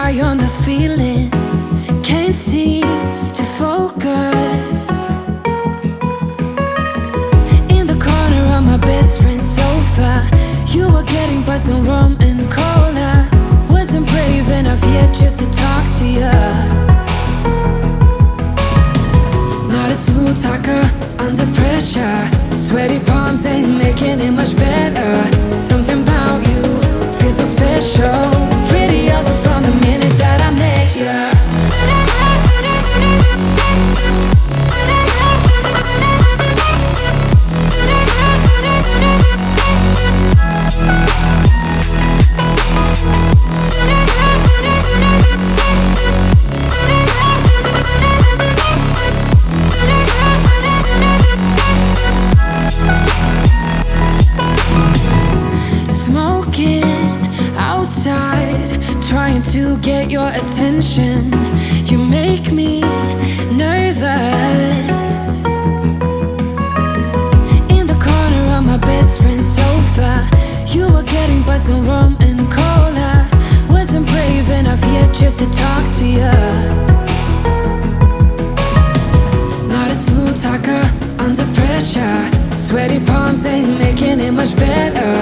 high on the feeling, can't seem to focus. In the corner of my best friend's sofa, you were getting buzzed on rum and cola. Wasn't brave enough yet just to talk to you. Not a smooth talker under pressure. Sweaty palms ain't making it much better. Something about you feels so special. Pretty other from the minute that I met you. Outside, trying to get your attention. You make me nervous. In the corner of my best friend's sofa, you were getting buzzed on rum and cola. Wasn't brave enough yet just to talk to you. Not a smooth talker under pressure. Sweaty palms ain't making it much better.